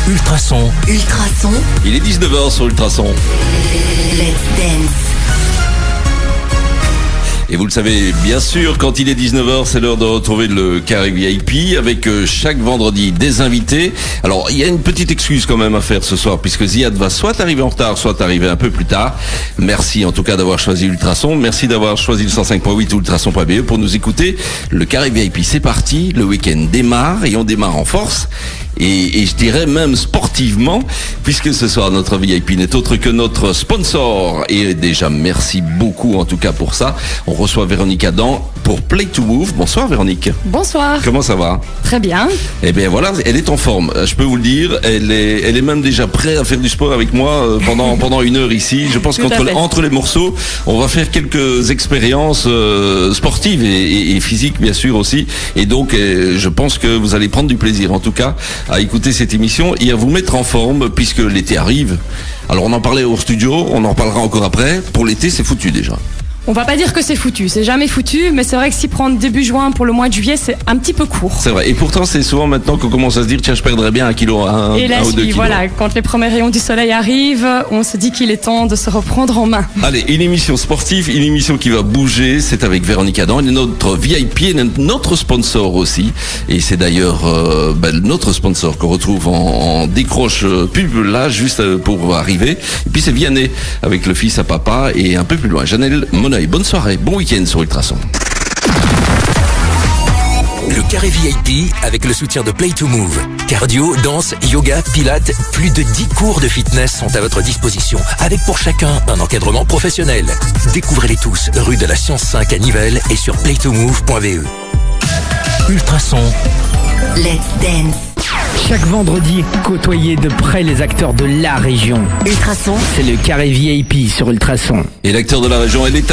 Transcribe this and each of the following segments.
Ultrason. Ultrason. Il est 19h sur Ultrason. Let's dance. Et vous le savez, bien sûr, quand il est 19h, c'est l'heure de retrouver le Carré VIP avec chaque vendredi des invités. Alors, il y a une petite excuse quand même à faire ce soir, puisque Ziad va soit arriver en retard, soit arriver un peu plus tard. Merci en tout cas d'avoir choisi Ultrason. Merci d'avoir choisi le 105.8 ou ultrason.be pour nous écouter. Le Carré VIP, c'est parti. Le week-end démarre et on démarre en force. Et je dirais même sportivement, puisque ce soir notre VIP n'est autre que notre sponsor. Et déjà, merci beaucoup en tout cas pour ça. On reçoit Véronique Adam pour Play to Move. Bonsoir Véronique. Bonsoir. Comment ça va? Très bien. Eh bien voilà, elle est en forme, je peux vous le dire. Elle est même déjà prête à faire du sport avec moi pendant une heure ici. Je pense qu'entre les morceaux, on va faire quelques expériences sportives et physiques bien sûr aussi. Et donc je pense que vous allez prendre du plaisir en tout cas à écouter cette émission et à vous mettre en forme puisque l'été arrive. Alors on en parlait au studio, on en parlera encore après. Pour l'été, c'est foutu déjà. On va pas dire que c'est foutu, c'est jamais foutu, mais c'est vrai que s'y prendre début juin pour le mois de juillet, c'est un petit peu court. C'est vrai, et pourtant c'est souvent maintenant qu'on commence à se dire tiens, je perdrais bien un kilo, et là, un ou deux kilos. Voilà, quand les premiers rayons du soleil arrivent, on se dit qu'il est temps de se reprendre en main. Allez, une émission sportive, une émission qui va bouger, c'est avec Véronique Adam, elle est notre VIP, elle est notre sponsor aussi, et c'est d'ailleurs notre sponsor qu'on retrouve en décroche pub là, juste pour arriver. Et puis c'est Vianney, avec le fils à papa, et un peu plus loin, Janelle Monet. Bonne soirée, bon week-end sur Ultrason. Le Carré VIP avec le soutien de Play to Move. Cardio, danse, yoga, pilates, plus de 10 cours de fitness sont à votre disposition, avec pour chacun un encadrement professionnel. Découvrez-les tous, rue de la Science 5 à Nivelles et sur playtomove.be. Ultrason. Let's dance. Chaque vendredi, côtoyez de près les acteurs de la région. Ultrason. C'est le Carré VIP sur Ultrason. Et l'acteur de la région, elle est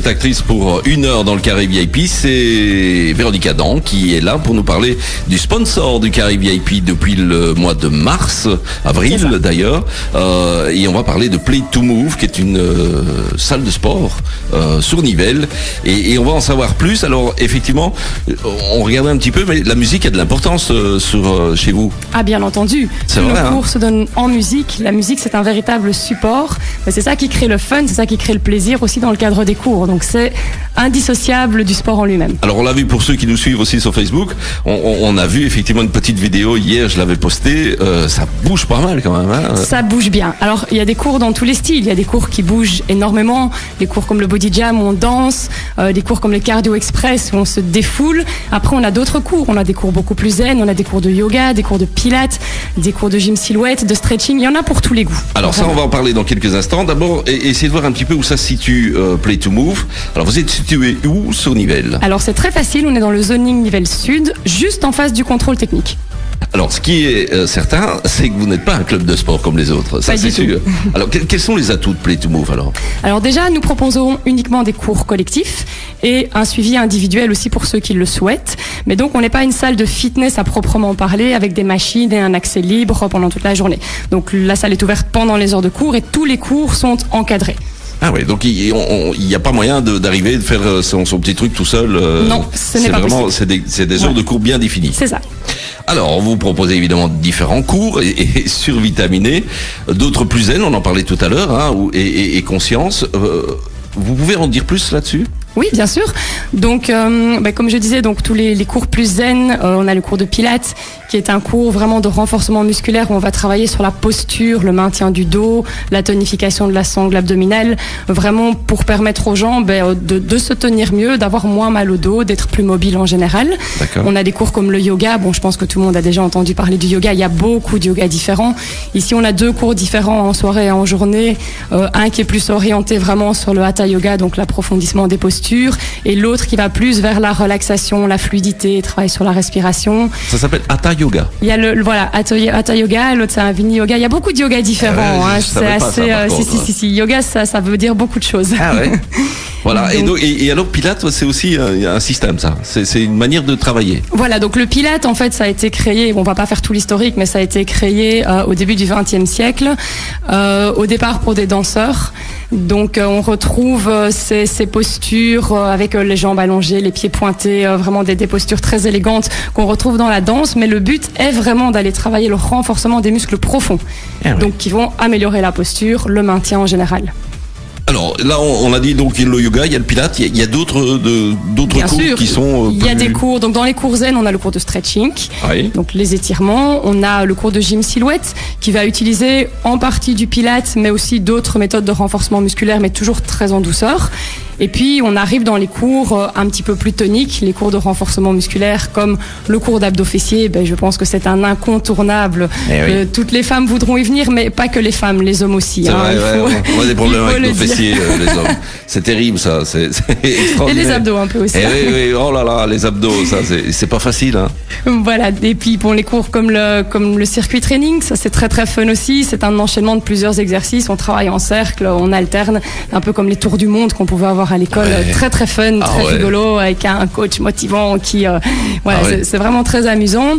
actrice pour une heure dans le Carré VIP, c'est Véronique Adam qui est là pour nous parler du sponsor du Carré VIP depuis le mois de avril d'ailleurs, et on va parler de Play to Move qui est une salle de sport sur Nivelles, et on va en savoir plus. Alors effectivement, on regardait un petit peu, mais la musique a de l'importance chez vous. Ah bien entendu, c'est tous vrai, nos cours se donnent en musique. La musique c'est un véritable support, mais c'est ça qui crée le fun, c'est ça qui crée le plaisir aussi dans le cadre des cours, donc c'est indissociable du sport en lui-même. Alors on l'a vu pour ceux qui nous suivent aussi sur Facebook, on a vu effectivement une petite vidéo hier, je l'avais postée, ça bouge pas mal quand même. Hein. Ça bouge bien. Alors il y a des cours dans tous les styles, il y a des cours qui bougent énormément, des cours comme le body jam où on danse, des cours comme le cardio express où on se défoule. Après on a d'autres cours, on a des cours beaucoup plus zen, on a des cours de yoga, des cours de pilates, des cours de gym silhouette, de stretching, il y en a pour tous les goûts. Alors ça, on va en parler dans quelques instants. D'abord, essayez de voir un petit peu où ça se situe, Play to Move. Alors vous êtes situé où sur Nivelles? Alors c'est très facile, on est dans le zoning Nivelles Sud, juste en face du contrôle technique. Alors, ce qui est certain, c'est que vous n'êtes pas un club de sport comme les autres. Ça, c'est sûr. Alors, quels sont les atouts de Play to Move alors? Alors déjà, nous proposons uniquement des cours collectifs et un suivi individuel aussi pour ceux qui le souhaitent. Mais donc, on n'est pas une salle de fitness à proprement parler avec des machines et un accès libre pendant toute la journée. Donc, la salle est ouverte pendant les heures de cours et tous les cours sont encadrés. Ah oui, donc il n'y a pas moyen d'arriver de faire son petit truc tout seul. Non, ce n'est pas possible. C'est des heures de cours bien définies. C'est ça. Alors, vous proposez évidemment différents cours et survitaminés, d'autres plus zen, on en parlait tout à l'heure, hein, et conscience. Vous pouvez en dire plus là-dessus ? Oui, bien sûr. Donc, comme je disais, donc tous les cours plus zen, on a le cours de pilates, qui est un cours vraiment de renforcement musculaire où on va travailler sur la posture, le maintien du dos, la tonification de la sangle abdominale, vraiment pour permettre aux gens de se tenir mieux, d'avoir moins mal au dos, d'être plus mobile en général. D'accord. On a des cours comme le yoga. Bon, je pense que tout le monde a déjà entendu parler du yoga. Il y a beaucoup de yoga différents. Ici, on a 2 cours différents en soirée et en journée. Un qui est plus orienté vraiment sur le hatha yoga, donc l'approfondissement des postures, et l'autre qui va plus vers la relaxation, la fluidité, travail sur la respiration. Ça s'appelle hatha yoga. Il y a hatha yoga, l'autre c'est un vini yoga. Il y a beaucoup de yoga différents. C'est assez. Si. Yoga, ça veut dire beaucoup de choses. Ah ouais. Voilà. Et alors Pilates, c'est aussi un système, ça. C'est une manière de travailler. Voilà. Donc le Pilates, en fait, ça a été créé. On va pas faire tout l'historique, mais ça a été créé au début du XXe siècle. Au départ pour des danseurs. Donc on retrouve ces postures avec les jambes allongées, les pieds pointés, vraiment des postures très élégantes qu'on retrouve dans la danse. Mais le but est vraiment d'aller travailler le renforcement des muscles profonds, donc qui vont améliorer la posture, le maintien en général. Alors là, on a dit donc il y a le yoga, il y a le pilates, il y a d'autres cours qui sont il y a des cours. Donc dans les cours zen, on a le cours de stretching, donc les étirements. On a le cours de gym silhouette qui va utiliser en partie du pilates, mais aussi d'autres méthodes de renforcement musculaire, mais toujours très en douceur. Et puis on arrive dans les cours un petit peu plus toniques, les cours de renforcement musculaire comme le cours d'abdos fessiers. Je pense que c'est un incontournable. Toutes les femmes voudront y venir, mais pas que les femmes, les hommes aussi. C'est vrai, on a des problèmes avec nos fessiers, les hommes. C'est terrible ça, c'est extraordinaire. Et les abdos un peu aussi. Oui, oh là là, les abdos, ça c'est pas facile. Voilà, et puis pour les cours comme le circuit training, ça c'est très très fun aussi. C'est un enchaînement de plusieurs exercices, on travaille en cercle, on alterne, un peu comme les tours du monde qu'on pouvait avoir à l'école, très très fun, très rigolo, avec un coach motivant qui c'est vraiment très amusant.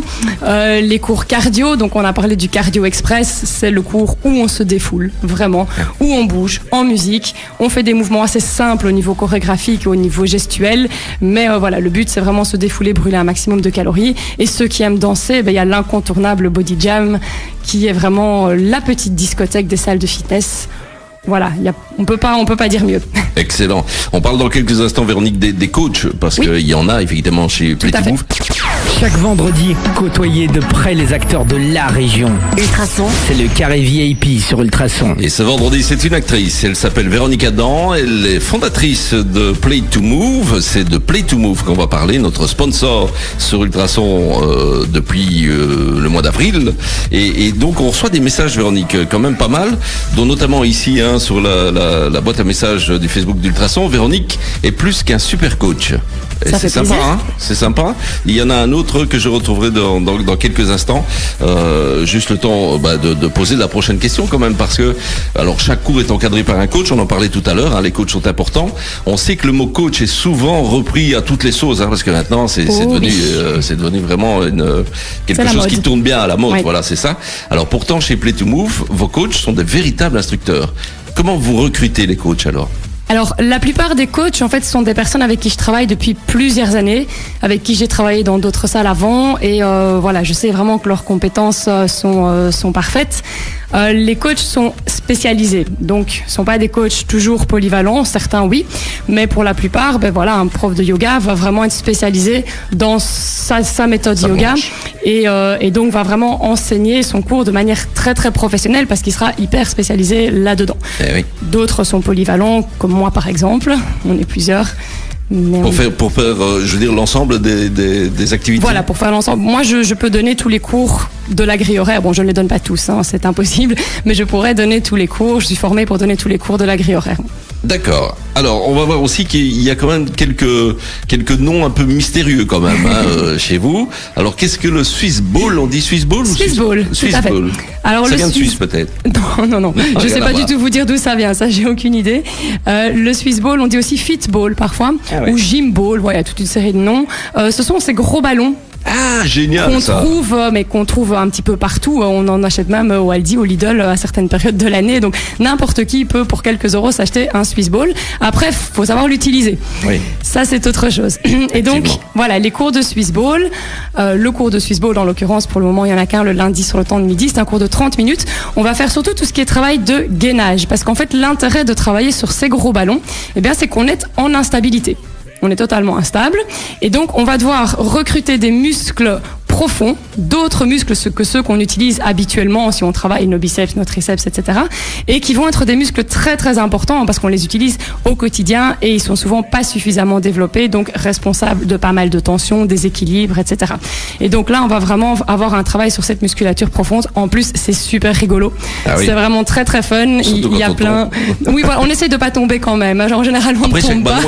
Les cours cardio, donc on a parlé du cardio express, c'est le cours où on se défoule vraiment, où on bouge en musique, on fait des mouvements assez simples au niveau chorégraphique et au niveau gestuel, mais le but c'est vraiment se défouler, brûler un maximum de calories. Et ceux qui aiment danser, il y a l'incontournable body jam qui est vraiment la petite discothèque des salles de fitness. Voilà, on peut pas dire mieux. Excellent. On parle dans quelques instants, Véronique, des coachs, parce qu'il y en a évidemment chez Play to Move. Chaque vendredi, côtoyez de près les acteurs de la région. Ultrason, c'est le carré VIP sur Ultrason. Et ce vendredi, c'est une actrice. Elle s'appelle Véronique Adam. Elle est fondatrice de Play to Move. C'est de Play to Move qu'on va parler, notre sponsor sur Ultrason depuis le mois d'avril. Et donc, on reçoit des messages, Véronique, quand même pas mal, dont notamment ici, sur la boîte à messages du Facebook d'Ultrason. Véronique est plus qu'un super coach. Et c'est sympa, c'est sympa. Il y en a un autre que je retrouverai dans quelques instants. Juste le temps de poser la prochaine question quand même, parce que alors chaque cours est encadré par un coach. On en parlait tout à l'heure. Les coachs sont importants. On sait que le mot coach est souvent repris à toutes les sauces, parce que maintenant c'est devenu vraiment quelque chose qui tourne bien à la mode. Oui. Voilà, c'est ça. Alors pourtant chez Play to Move, vos coachs sont des véritables instructeurs. Comment vous recrutez les coachs alors ? Alors, la plupart des coachs, en fait, sont des personnes avec qui je travaille depuis plusieurs années, avec qui j'ai travaillé dans d'autres salles avant, et je sais vraiment que leurs compétences sont parfaites. Les coachs sont spécialisés, donc sont pas des coachs toujours polyvalents, certains oui, mais pour la plupart, un prof de yoga va vraiment être spécialisé dans sa méthode yoga et donc va vraiment enseigner son cours de manière très très professionnelle parce qu'il sera hyper spécialisé là-dedans. D'autres sont polyvalents, comme moi par exemple, on est plusieurs. Pour faire je veux dire, l'ensemble des activités. Voilà, pour faire l'ensemble. Moi, je peux donner tous les cours de la grille horaire. Bon, je ne les donne pas tous, c'est impossible, mais je pourrais donner tous les cours. Je suis formée pour donner tous les cours de la grille horaire. D'accord. Alors, on va voir aussi qu'il y a quand même quelques noms un peu mystérieux quand même chez vous. Alors, qu'est-ce que le Swiss Ball ? On dit Swiss Ball ou Swiss Ball, Swiss tout à fait. Ball. Alors, ça vient de Suisse peut-être ? Non. Je ne sais pas du tout vous dire d'où ça vient. Ça, j'ai aucune idée. Le Swiss Ball, on dit aussi Fit Ball parfois, ou Gym Ball. Il y a toute une série de noms. Ce sont ces gros ballons. Ah, génial qu'on trouve un petit peu partout. On en achète même au Aldi, au Lidl à certaines périodes de l'année. Donc n'importe qui peut pour quelques euros s'acheter un Swiss Ball. Après, faut savoir l'utiliser. Oui. Ça, c'est autre chose. Et donc voilà, les cours de Swiss Ball. Le cours de Swiss Ball, en l'occurrence, pour le moment, il y en a qu'un le lundi sur le temps de midi. C'est un cours de 30 minutes. On va faire surtout tout ce qui est travail de gainage, parce qu'en fait, l'intérêt de travailler sur ces gros ballons, c'est qu'on est en instabilité. On est totalement instable et donc on va devoir recruter des muscles profonds, d'autres muscles que ceux qu'on utilise habituellement si on travaille nos biceps, nos triceps, etc. et qui vont être des muscles très très importants parce qu'on les utilise au quotidien et ils sont souvent pas suffisamment développés, donc responsables de pas mal de tensions, déséquilibres, etc. Et donc là, on va vraiment avoir un travail sur cette musculature profonde. En plus, c'est super rigolo. C'est vraiment très très fun. Il y a plein. Oui, voilà, on essaie de pas tomber quand même. Genre, généralement, après, on tombe pas.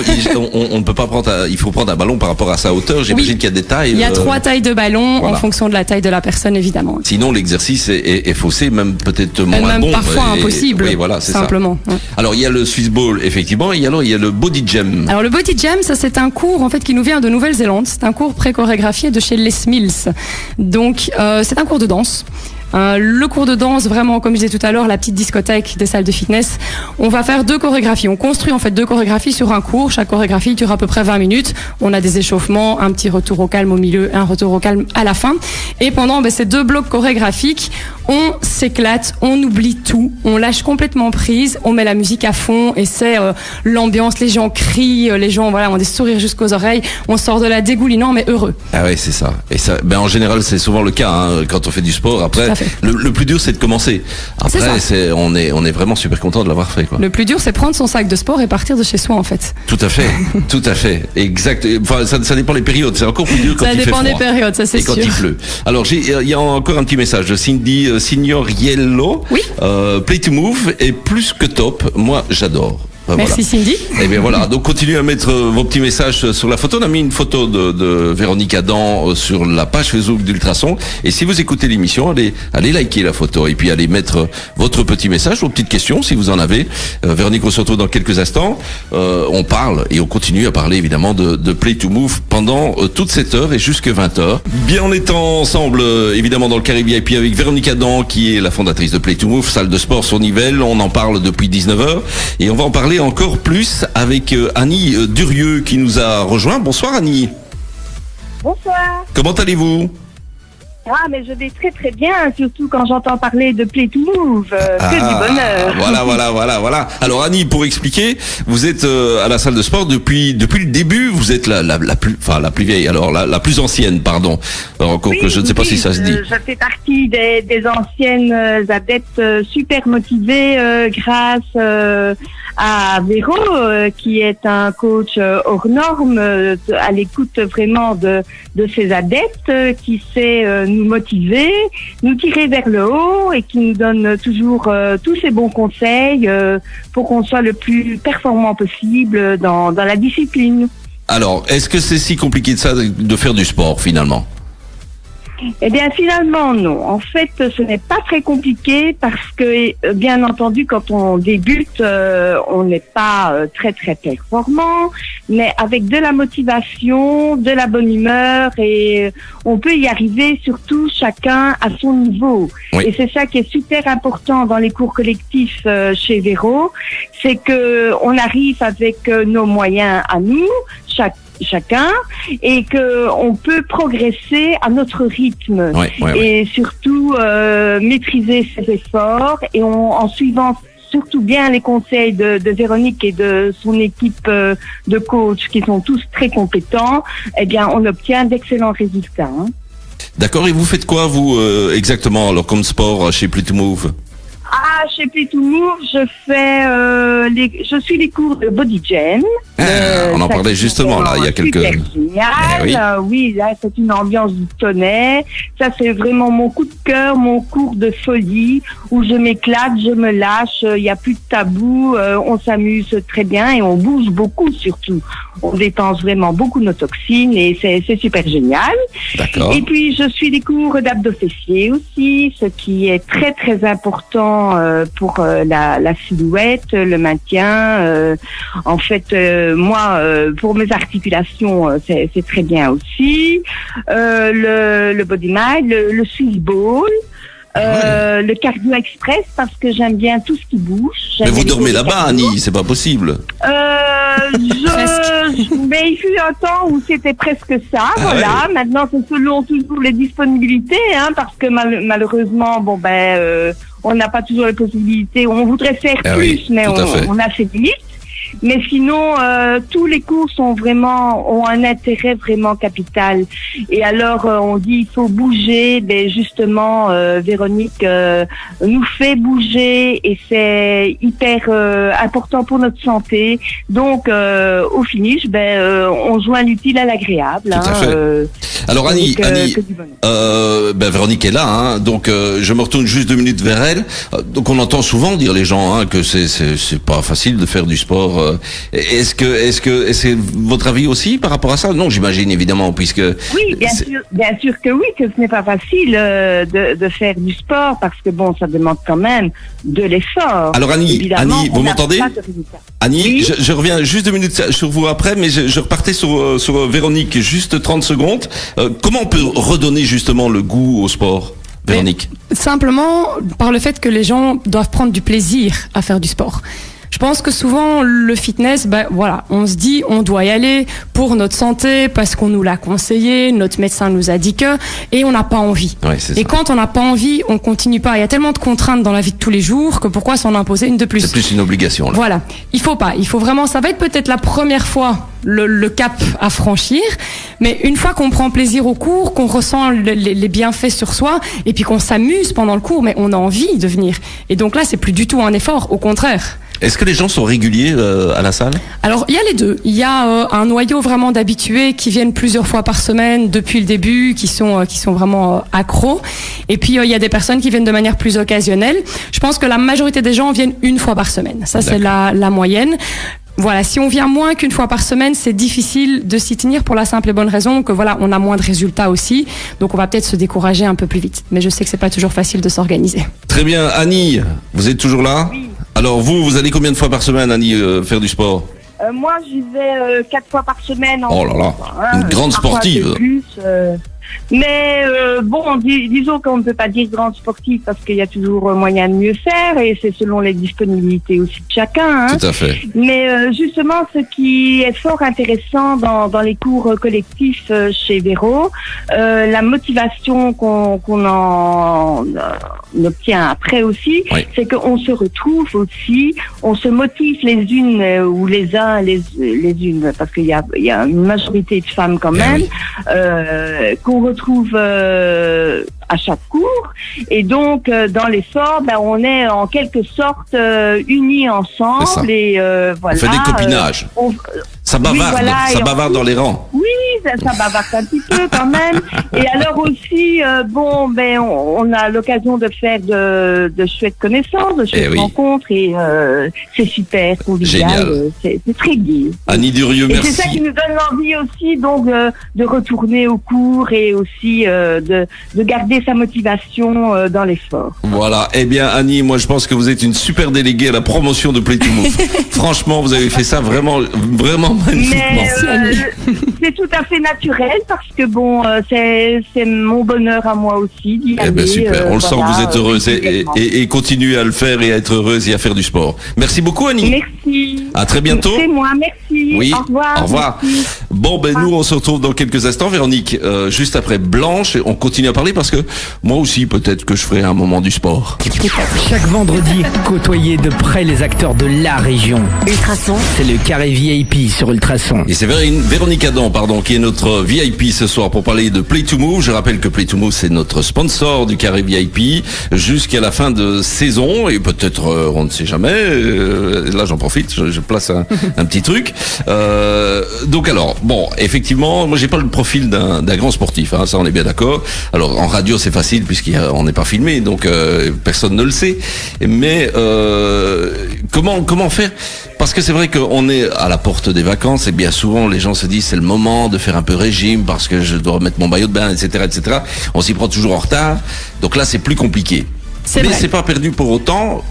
On ne peut pas prendre. Il faut prendre un ballon par rapport à sa hauteur. J'imagine qu'il y a des tailles. Il y a 3 tailles de ballon. En fonction de la taille de la personne, évidemment. Sinon, l'exercice est faussé, même peut-être moins même bon. Parfois impossible. Oui, voilà, c'est simplement. Ça. Alors, il y a le Swiss Ball, effectivement, et alors il y a le Body Jam. Alors, le Body Jam, ça, c'est un cours, en fait, qui nous vient de Nouvelle-Zélande. C'est un cours pré-chorégraphié de chez Les Mills. Donc, c'est un cours de danse. Le cours de danse, vraiment, comme je disais tout à l'heure, la petite discothèque des salles de fitness. On va faire 2 chorégraphies. On construit en fait 2 chorégraphies sur un cours. Chaque chorégraphie dure à peu près 20 minutes. On a des échauffements, un petit retour au calme au milieu, un retour au calme à la fin. Et pendant ces 2 blocs chorégraphiques, on s'éclate, on oublie tout, on lâche complètement prise, on met la musique à fond et c'est l'ambiance, les gens crient, les gens ont des sourires jusqu'aux oreilles, on sort de là dégoulinant mais heureux. Ah ouais, c'est ça. Et ça, en général, c'est souvent le cas quand on fait du sport. Après, le plus dur, c'est de commencer. Après, on est vraiment super content de l'avoir fait, quoi. Le plus dur, c'est prendre son sac de sport et partir de chez soi, en fait. Tout à fait, tout à fait, exact. Enfin, ça dépend des périodes. C'est encore plus dur quand il fait froid. Ça dépend des périodes, ça c'est sûr. Et quand il pleut. Alors, il y a encore un petit message de Cindy Signoriello. Oui. Play to Move est plus que top. Moi, j'adore. Merci Cindy. Et bien voilà, donc continuez à mettre vos petits messages sur la photo. On a mis une photo de Véronique Adam sur la page Facebook d'Ultrason. Et si vous écoutez l'émission, allez liker la photo et puis allez mettre votre petit message, vos petites questions si vous en avez. Véronique, on se retrouve dans quelques instants. On parle et on continue à parler évidemment de Play to Move pendant toute cette heure et jusque 20h. Bien en étant ensemble évidemment dans le carré VIP avec Véronique Adam qui est la fondatrice de Play to Move, salle de sport sur Nivelles. On en parle depuis 19h et on va en parler encore plus avec Annie Durieux qui nous a rejoint. Bonsoir Annie. Bonsoir. Comment allez-vous? Ah, mais je vais très très bien, surtout quand j'entends parler de Play to Move, que du bonheur. Voilà. Alors Annie, pour expliquer, vous êtes à la salle de sport depuis le début, vous êtes la plus vieille, alors la plus ancienne, pardon. Alors, encore que je ne sais pas si ça se dit. Je fais partie des anciennes adeptes super motivées grâce à Véro, qui est un coach hors norme, à l'écoute vraiment de ses adeptes, qui sait nous motiver, nous tirer vers le haut et qui nous donne toujours tous ses bons conseils pour qu'on soit le plus performant possible dans la discipline. Alors, est-ce que c'est si compliqué de ça de faire du sport finalement? Eh bien, finalement, non. En fait, ce n'est pas très compliqué parce que, bien entendu, quand on débute, on n'est pas très, très performant, mais avec de la motivation, de la bonne humeur et on peut y arriver surtout chacun à son niveau. Oui. Et c'est ça qui est super important dans les cours collectifs chez Véro, c'est que on arrive avec nos moyens à nous, chacun, et que on peut progresser à notre rythme et surtout maîtriser ses efforts et en suivant surtout bien les conseils de Véronique et de son équipe de coachs qui sont tous très compétents, eh bien on obtient d'excellents résultats. D'accord, et vous faites quoi vous exactement alors comme sport chez Play to Move? Ah, chez Play to Move, je suis les cours de Body Jam. On en parlait justement là, il y a quelques... Génial, oui, là c'est une ambiance du tonnerre. Ça c'est vraiment mon coup de cœur, mon cours de folie où je m'éclate, je me lâche, il n'y a plus de tabou, on s'amuse très bien et on bouge beaucoup surtout. On dépense vraiment beaucoup nos toxines et c'est super génial. D'accord. Et puis je suis les cours d'abdos fessiers aussi, ce qui est très très important pour la silhouette, le maintien. En fait, moi, pour mes articulations, c'est très bien aussi. Le body mind, le Swiss ball. Le cardio express parce que j'aime bien tout ce qui bouge. Mais vous dormez là-bas, Annie, c'est pas possible. Mais il fut un temps où c'était presque ça, voilà. Ouais. Maintenant, c'est selon toujours les disponibilités, parce que malheureusement, on n'a pas toujours les possibilités. On voudrait faire plus, mais on a ses limites. Mais sinon, tous les cours ont un intérêt vraiment capital. Et alors, on dit il faut bouger. Justement, Véronique nous fait bouger et c'est hyper important pour notre santé. Donc, au finish, on joint l'utile à l'agréable. Tout à fait. Alors Annie, Véronique est là, donc je me retourne juste 2 minutes vers elle. Donc on entend souvent dire les gens que c'est pas facile de faire du sport. Est-ce que c'est votre avis aussi par rapport à ça? Non, j'imagine évidemment puisque oui, bien sûr que oui, que ce n'est pas facile de faire du sport parce que ça demande quand même de l'effort. Alors Annie, vous m'entendez? Annie, oui. je reviens juste 2 minutes sur vous après, mais je repartais sur Véronique juste 30 secondes. Comment on peut redonner justement le goût au sport? Véronique? Simplement par le fait que les gens doivent prendre du plaisir à faire du sport. Je pense que souvent le fitness, voilà, on se dit on doit y aller pour notre santé parce qu'on nous l'a conseillé, notre médecin nous a dit que, et on n'a pas envie. Ouais, c'est et ça. quand on n'a pas envie, on continue pas. Il y a tellement de contraintes dans la vie de tous les jours que pourquoi s'en imposer une de plus? C'est plus une obligation, là. Voilà, il faut pas. Il faut vraiment. Ça va être peut-être la première fois le cap à franchir, mais une fois qu'on prend plaisir au cours, qu'on ressent les bienfaits sur soi, et puis qu'on s'amuse pendant le cours, mais on a envie de venir. Et donc là, c'est plus du tout un effort, au contraire. Est-ce que les gens sont réguliers à la salle? Alors, il y a les deux. Il y a un noyau vraiment d'habitués qui viennent plusieurs fois par semaine depuis le début, qui sont vraiment accros. Et puis, il y a des personnes qui viennent de manière plus occasionnelle. Je pense que la majorité des gens viennent une fois par semaine. Ça, c'est la moyenne. Voilà, si on vient moins qu'une fois par semaine, c'est difficile de s'y tenir pour la simple et bonne raison que voilà, on a moins de résultats aussi. Donc on va peut-être se décourager un peu plus vite. Mais je sais que c'est pas toujours facile de s'organiser. Très bien. Annie, vous êtes toujours là? Oui. Alors vous allez combien de fois par semaine, Annie, faire du sport? Moi, j'y vais 4 fois par semaine. Oh là là, une grande parfois sportive. un peu plus, mais bon, disons qu'on ne peut pas dire grande sportive parce qu'il y a toujours moyen de mieux faire et c'est selon les disponibilités aussi de chacun. Hein. Tout à fait. Mais justement, ce qui est fort intéressant dans les cours collectifs chez Véro, la motivation qu'on en obtient après aussi, Oui. c'est qu'on se retrouve aussi, on se motive les unes ou les uns les unes, parce qu'il y a une majorité de femmes quand même, qu'on retrouve à chaque cours, et donc dans l'effort, on est en quelque sorte unis ensemble. C'est ça. Et voilà. On fait des copinages. Ça bavarde, Oui, voilà, et ça bavarde dans les rangs. Oui, ça bavarde un petit peu quand même. Et alors aussi, on a l'occasion de faire de chouettes connaissances, de chouettes rencontres, et c'est super, convivial, c'est très gai. Annie Durieux, et merci. c'est ça qui nous donne l'envie aussi, donc, de retourner au cours et aussi de garder sa motivation dans l'effort. Voilà. Eh bien, Annie, moi, je pense que vous êtes une super déléguée à la promotion de Play to Move. Franchement, vous avez fait ça vraiment magnifiquement. Mais c'est tout à fait naturel parce que c'est mon bonheur à moi aussi d'y aller. Eh ben super, on le sent que vous êtes heureuse et continuez à le faire et à être heureuse et à faire du sport. Merci beaucoup, Annie. Merci. À très bientôt. C'est moi, merci. Oui. Au revoir. Au revoir. Merci. Bon, nous, on se retrouve dans quelques instants, Véronique, juste après Blanche. On continue à parler parce que moi aussi, peut-être que je ferai un moment du sport. Chaque vendredi, côtoyez de près les acteurs de la région. Ultrason, C'est le carré VIP sur Ultrason. Et c'est Véronique Adam, qui est notre VIP ce soir pour parler de Play to Move. Je rappelle que Play to Move, c'est notre sponsor du carré VIP jusqu'à la fin de saison. Et peut-être, on ne sait jamais. Là, j'en profite, je place un petit truc. Donc alors, effectivement, moi, j'ai pas le profil d'un grand sportif. Hein, ça, on est bien d'accord. Alors, en radio, c'est facile puisqu'on n'est pas filmé, donc personne ne le sait. Mais comment faire? Parce que c'est vrai qu'on est à la porte des vacances et bien souvent les gens se disent c'est le moment de faire un peu régime parce que je dois remettre mon maillot de bain, etc., etc. On s'y prend toujours en retard. Donc là, c'est plus compliqué. Mais c'est pas perdu pour autant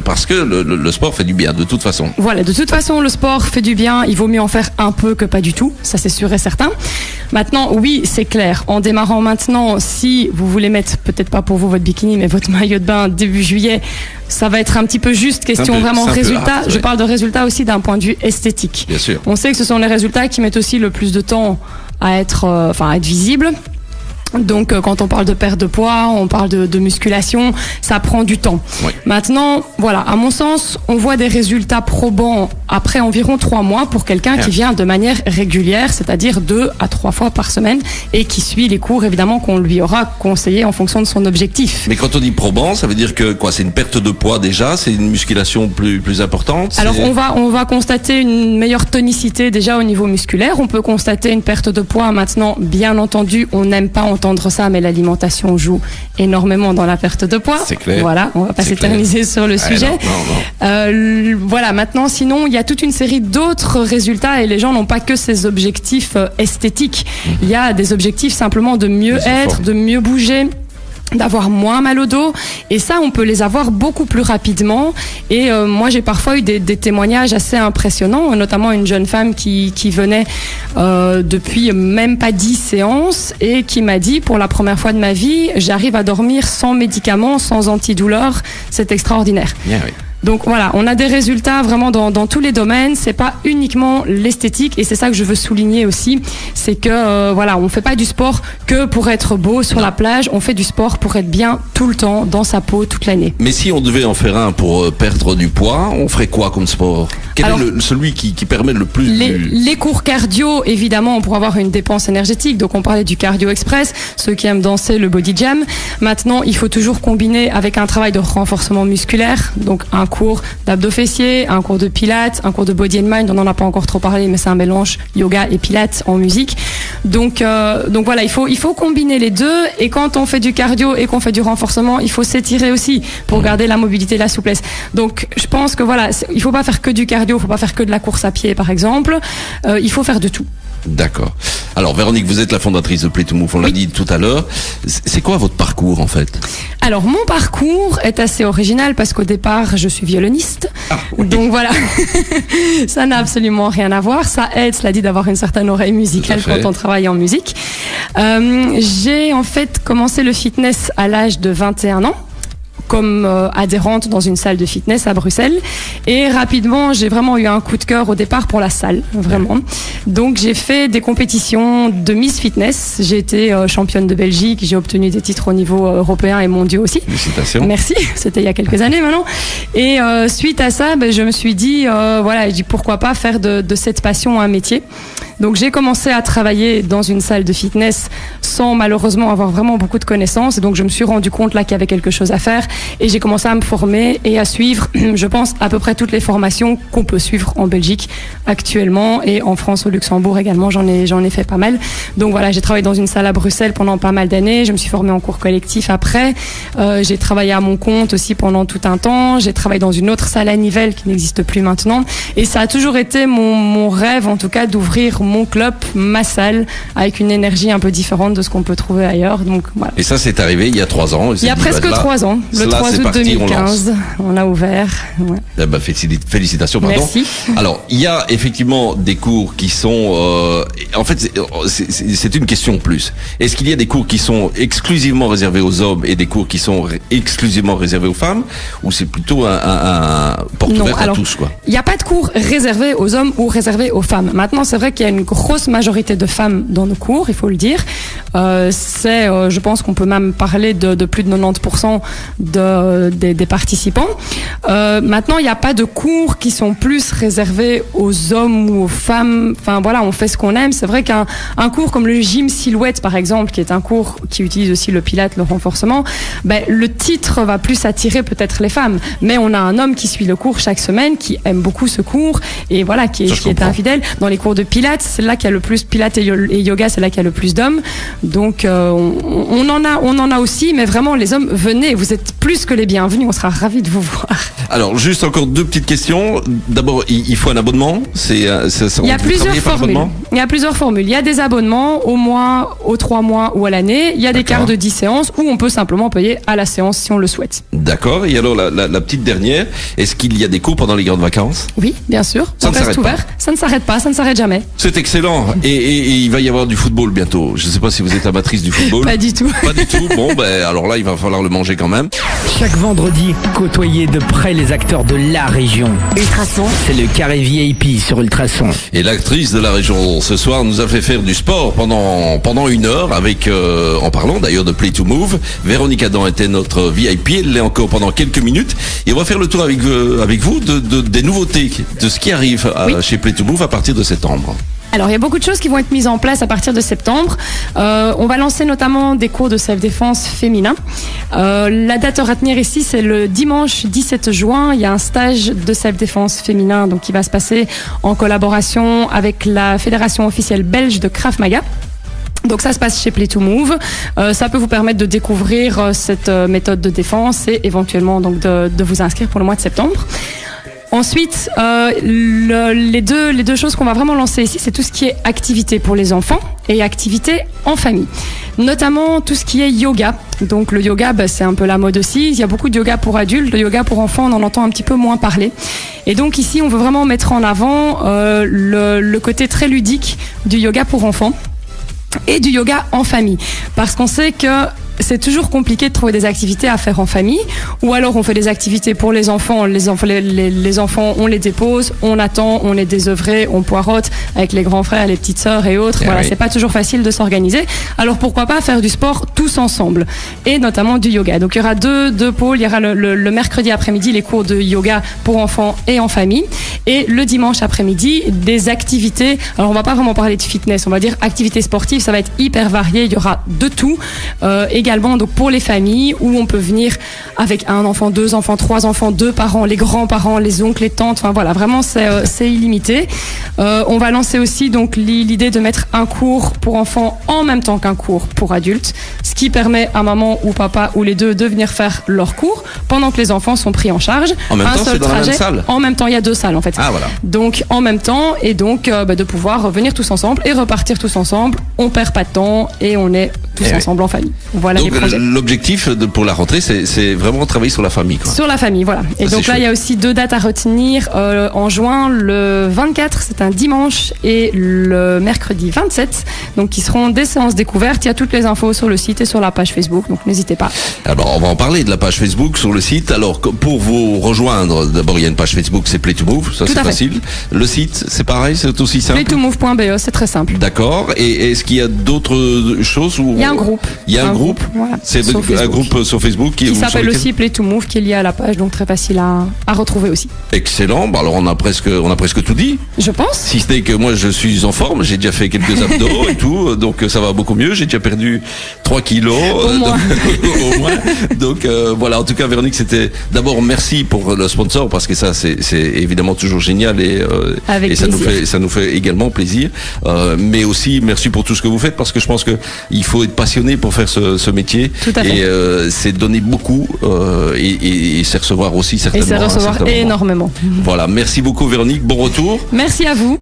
parce que le sport fait du bien de toute façon. Voilà, de toute façon, le sport fait du bien. Il vaut mieux en faire un peu que pas du tout. Ça, c'est sûr et certain. Maintenant, oui, c'est clair. En démarrant maintenant, si vous voulez mettre, peut-être pas pour vous votre bikini, mais votre maillot de bain début juillet, ça va être un petit peu juste question vraiment résultat. Je parle de résultats aussi d'un point de vue esthétique. Bien sûr. On sait que ce sont les résultats qui mettent aussi le plus de temps à être visibles. Donc quand on parle de perte de poids, on parle de musculation, ça prend du temps. Oui. Maintenant, voilà, à mon sens, on voit des résultats probants après environ 3 mois pour quelqu'un qui vient de manière régulière, c'est-à-dire 2 à 3 fois par semaine et qui suit les cours évidemment qu'on lui aura conseillé en fonction de son objectif. Mais quand on dit probant, ça veut dire que quoi? C'est une perte de poids déjà, c'est une musculation plus importante. Alors on va constater une meilleure tonicité déjà au niveau musculaire. On peut constater une perte de poids. Maintenant, bien entendu, on n'aime pas entendre ça, mais l'alimentation joue énormément dans la perte de poids. C'est clair. Voilà, on va pas s'éterniser sur le sujet. Non. Voilà, maintenant, sinon, il y a toute une série d'autres résultats et les gens n'ont pas que ces objectifs esthétiques. Il y a des objectifs simplement de mieux être, de mieux bouger. d'avoir moins mal au dos, et ça on peut les avoir beaucoup plus rapidement. Et moi j'ai parfois eu des témoignages assez impressionnants, notamment une jeune femme qui venait depuis même pas 10 séances et qui m'a dit: pour la première fois de ma vie, j'arrive à dormir sans médicaments, sans antidouleur, c'est extraordinaire. Yeah, oui. Donc voilà, on a des résultats vraiment dans tous les domaines. C'est pas uniquement l'esthétique, et c'est ça que je veux souligner aussi, c'est que voilà, on fait pas du sport que pour être beau sur la plage. On fait du sport pour être bien tout le temps dans sa peau toute l'année. Mais si on devait en faire un pour perdre du poids, on ferait quoi comme sport? Quel est celui qui permet le plus les cours cardio, évidemment, pour avoir une dépense énergétique. Donc on parlait du cardio express, ceux qui aiment danser, le body jam. Maintenant, il faut toujours combiner avec un travail de renforcement musculaire, donc un cours d'abdos fessiers, un cours de pilates, un cours de body and mind. On n'en a pas encore trop parlé, mais c'est un mélange yoga et pilates en musique. Donc voilà, il faut combiner les deux. Et quand on fait du cardio et qu'on fait du renforcement, il faut s'étirer aussi pour garder la mobilité et la souplesse. Donc je pense que voilà, il faut pas faire que du cardio, il faut pas faire que de la course à pied par exemple. Il faut faire de tout. D'accord. Alors Véronique, vous êtes la fondatrice de Play to Move, on l'a dit tout à l'heure. C'est quoi votre parcours en fait? Alors mon parcours est assez original parce qu'au départ je suis violoniste. Oui. Donc voilà, ça n'a absolument rien à voir. Ça aide, cela dit, d'avoir une certaine oreille musicale quand on travaille en musique. J'ai en fait commencé le fitness à l'âge de 21 ans. Comme adhérente dans une salle de fitness à Bruxelles, et rapidement j'ai vraiment eu un coup de cœur au départ pour la salle, vraiment. Donc j'ai fait des compétitions de Miss Fitness, j'ai été championne de Belgique, j'ai obtenu des titres au niveau européen et mondiaux aussi. Félicitations. Merci, c'était il y a quelques années maintenant. Et suite à ça, je me suis dit voilà, pourquoi pas faire de cette passion un métier. Donc j'ai commencé à travailler dans une salle de fitness sans malheureusement avoir vraiment beaucoup de connaissances. Donc je me suis rendu compte là qu'il y avait quelque chose à faire, et j'ai commencé à me former et à suivre, je pense, à peu près toutes les formations qu'on peut suivre en Belgique actuellement, et en France, au Luxembourg également, j'en ai fait pas mal. Donc voilà, j'ai travaillé dans une salle à Bruxelles pendant pas mal d'années, je me suis formée en cours collectif après, j'ai travaillé à mon compte aussi pendant tout un temps, j'ai travaillé dans une autre salle à Nivelles qui n'existe plus maintenant, et ça a toujours été mon rêve en tout cas d'ouvrir mon club, ma salle, avec une énergie un peu différente de ce qu'on peut trouver ailleurs. Donc voilà. Et ça, c'est arrivé il y a 3 ans. Il y a presque 3 ans, le 3 août 2015, on a ouvert. Ouais. Eh ben, félicitations, pardon. Merci. Alors, il y a effectivement des cours qui sont... en fait, c'est une question plus. Est-ce qu'il y a des cours qui sont exclusivement réservés aux hommes et des cours qui sont exclusivement réservés aux femmes, ou c'est plutôt un porte ouverte à tous, quoi? Il n'y a pas de cours réservés aux hommes ou réservés aux femmes. Maintenant, c'est vrai qu'il y a une grosse majorité de femmes dans nos cours, il faut le dire. Je pense qu'on peut même parler de plus de 90% des participants. Maintenant, il n'y a pas de cours qui sont plus réservés aux hommes ou aux femmes. Enfin voilà, on fait ce qu'on aime. C'est vrai qu'un cours comme le gym silhouette, par exemple, qui est un cours qui utilise aussi le pilate, le renforcement, le titre va plus attirer peut-être les femmes. Mais on a un homme qui suit le cours chaque semaine, qui aime beaucoup ce cours, et voilà, qui est infidèle. Dans les cours de pilates, c'est là qu'il y a le plus, pilates et yoga, c'est là qu'il y a le plus d'hommes. Donc on en a aussi, mais vraiment les hommes, venez, vous êtes plus que les bienvenus, on sera ravis de vous voir. Alors juste encore 2 petites questions. D'abord, il faut un abonnement. Il y a plusieurs formules. Il y a plusieurs formules. Il y a des abonnements au mois, aux 3 mois ou à l'année. Il y a des cartes de 10 séances où on peut simplement payer à la séance si on le souhaite. D'accord. Et alors la petite dernière, est-ce qu'il y a des cours pendant les grandes vacances? Oui, bien sûr. Ça ne s'arrête pas. Ça ne s'arrête pas, ça ne s'arrête jamais. C'est excellent. Et il va y avoir du football bientôt. Je ne sais pas si vous êtes amatrice du football. Pas du tout. Pas du tout. Bon, alors là, il va falloir le manger quand même. Chaque vendredi, côtoyez de près les acteurs de la région. Ultrason, c'est le carré VIP sur Ultrason. Et l'actrice de la région ce soir nous a fait faire du sport pendant 1 heure avec, en parlant d'ailleurs de Play to Move. Véronique Adam était notre VIP, elle l'est encore pendant quelques minutes. Et on va faire le tour avec vous des nouveautés, de ce qui arrive chez Play to Move à partir de septembre. Alors, il y a beaucoup de choses qui vont être mises en place à partir de septembre. On va lancer notamment des cours de self-défense féminin. La date à retenir ici, c'est le dimanche 17 juin. Il y a un stage de self-défense féminin donc, qui va se passer en collaboration avec la Fédération officielle belge de Krav Maga. Donc ça se passe chez Play to Move. Ça peut vous permettre de découvrir cette méthode de défense et éventuellement donc de vous inscrire pour le mois de septembre. Ensuite, les deux choses qu'on va vraiment lancer ici, c'est tout ce qui est activité pour les enfants et activité en famille. Notamment tout ce qui est yoga. Donc le yoga, c'est un peu la mode aussi. Il y a beaucoup de yoga pour adultes. Le yoga pour enfants, on en entend un petit peu moins parler. Et donc ici, on veut vraiment mettre en avant le côté très ludique du yoga pour enfants et du yoga en famille. Parce qu'on sait que c'est toujours compliqué de trouver des activités à faire en famille, ou alors on fait des activités pour les enfants, les enfants, on les dépose, on attend, on est désœuvré, on poirote avec les grands frères, les petites sœurs et autres. Voilà, c'est pas toujours facile de s'organiser. Alors pourquoi pas faire du sport tous ensemble, et notamment du yoga. Donc il y aura deux pôles. Il y aura le mercredi après-midi les cours de yoga pour enfants et en famille, et le dimanche après-midi des activités. Alors on va pas vraiment parler de fitness, on va dire activités sportives. Ça va être hyper varié. Il y aura de tout. Également donc pour les familles où on peut venir avec un enfant, 2 enfants, 3 enfants, 2 parents, les grands-parents, les oncles, les tantes, enfin voilà, vraiment c'est illimité. On va lancer aussi donc l'idée de mettre un cours pour enfants en même temps qu'un cours pour adultes, ce qui permet à maman ou papa ou les deux de venir faire leur cours pendant que les enfants sont pris en charge. En même temps, c'est dans la même salle. En même temps, il y a 2 salles en fait. Ah voilà. Donc en même temps, et donc de pouvoir venir tous ensemble et repartir tous ensemble. On perd pas de temps et on est tous ensemble en famille. Voilà. Donc l'objectif pour la rentrée, c'est vraiment travailler sur la famille, quoi. Sur la famille, voilà. Et donc là, il y a aussi 2 dates à retenir. En juin, le 24, c'est un dimanche, et le mercredi 27, donc qui seront des séances découvertes. Il y a toutes les infos sur le site et sur la page Facebook, donc n'hésitez pas. Alors on va en parler de la page Facebook sur le site. Alors pour vous rejoindre, d'abord il y a une page Facebook, c'est Play to Move, ça c'est facile. Le site, c'est pareil, c'est aussi simple. playtomove.be, c'est très simple. D'accord. Et est-ce qu'il y a d'autres choses où il y a un groupe. Il y a un groupe. Voilà. C'est un groupe sur Facebook qui s'appelle aussi Play to Move, qui est lié à la page, donc très facile à retrouver aussi. Excellent. Bah alors on a presque tout dit. Je pense. Si ce n'est que moi je suis en forme, j'ai déjà fait quelques abdos et tout, donc ça va beaucoup mieux. J'ai déjà perdu 3 kilos au moins. Au moins. Donc voilà. En tout cas, Véronique, c'était d'abord merci pour le sponsor, parce que ça c'est évidemment toujours génial, et ça nous fait également plaisir. Mais aussi merci pour tout ce que vous faites, parce que je pense que il faut être passionné pour faire ce métier. Tout à fait. Et c'est donner beaucoup et c'est recevoir aussi certainement. Et c'est recevoir énormément. Voilà, merci beaucoup Véronique, bon retour. Merci à vous.